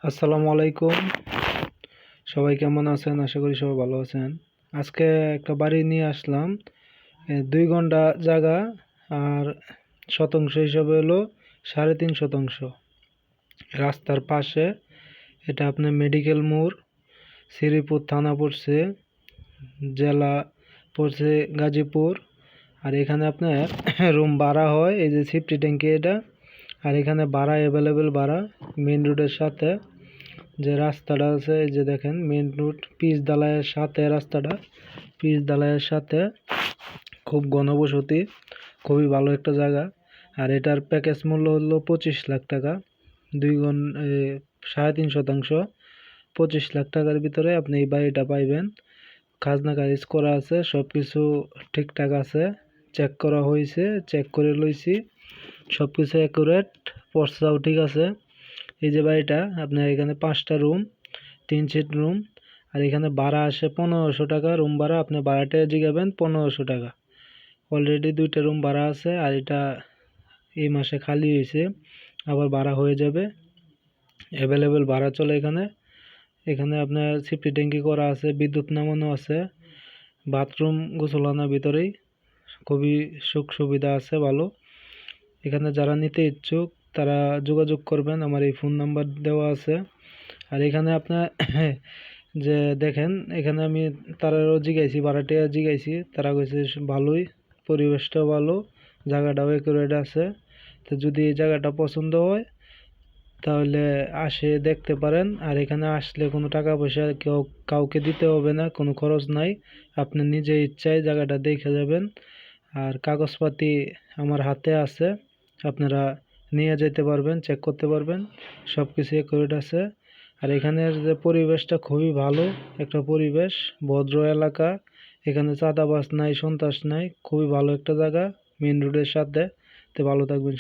আসসালামু আলাইকুম। সবাই কেমন আছেন? আশা করি সবাই ভালো আছেন। আজকে একটা বাড়ি নিয়ে আসলাম। 2 ঘন্টা জায়গা আর শতাংশ হিসাবে হলো 3.5 শতাংশ। রাস্তার পাশে, এটা আপনার মেডিকেল মোড়, শ্রীপুর থানা পড়ছে, জেলা পড়ছে গাজীপুর। আর এখানে আপনার রুম ভাড়া হয়, এই যে সিফটি ট্যাঙ্কি এটা। আর এখানে ভাড়া অ্যাভেলেবেল ভাড়া মেইন রোডের সাথে। যে রাস্তাটা আছে, এই যে দেখেন মেইন রোড, পিচ ঢালাইয়ের সাথে রাস্তাটা, পিচ ঢালাইয়ের সাথে, খুব ঘনবসতি, খুবই ভালো একটা জায়গা। আর এটার প্যাকেজ মূল্য হলো 25 লাখ টাকা। 3.5 শতাংশ 25 লাখ টাকার ভিতরে আপনি এই বাড়িটা পাইবেন। খাজনা খারিজ করা আছে, সব কিছু ঠিকঠাক আছে, চেক করা হয়েছে, চেক করে লইছি, সব কিছু অ্যাকুরেট, পর্সাও ঠিক আছে। এই যে বাড়িটা আপনার, এখানে 5টা রুম, 3 সিট রুম। আর এখানে ভাড়া আসে 1500 টাকা রুম ভাড়া। আপনি ভাড়াটা জিগাবেন 1500 টাকা। অলরেডি 2টা রুম ভাড়া আছে, আর এটা এই মাসে খালি হয়েছে, আবার ভাড়া হয়ে যাবে। অ্যাভেলেবেল ভাড়া চলে এখানে। এখানে আপনার সিফটি ট্যাঙ্কি করা আছে, বিদ্যুৎ নামানো আছে, বাথরুম গোসলানোর ভিতরেই, খুবই সুখ সুবিধা আছে, ভালো। এখানে যারা নিতে ইচ্ছুক তারা যোগাযোগ করবেন, আমার এই ফোন নাম্বার দেওয়া আছে। আর এখানে আপনার যে দেখেন, এখানে আমি তারাও জিগাইছি, ভাড়াটিয়া জিগাইছি, তারা কইছে ভালোই, পরিবেশটাও ভালো, জায়গাটাও একুরেট আছে। তো যদি এই জায়গাটা পছন্দ হয় তাহলে আসে দেখতে পারেন। আর এখানে আসলে কোনো টাকা পয়সা কাউকে দিতে হবে না, কোনো খরচ নাই, আপনি নিজে ইচ্ছায় জায়গাটা দেখে যাবেন। আর কাগজপাতি আমার হাতে আছে, আপনারা নিয়ে যেতে পারবেন, চেক করতে পারবেন, সব কিছু একুরেট আছে। আর এখানের যে পরিবেশটা খুবই ভালো একটা পরিবেশ, ভদ্র এলাকা, এখানে চাঁদাবাজ নাই, সন্ত্রাস নাই, খুবই ভালো একটা জায়গা, মেইন রোডের সাথে। তো ভালো থাকবেন।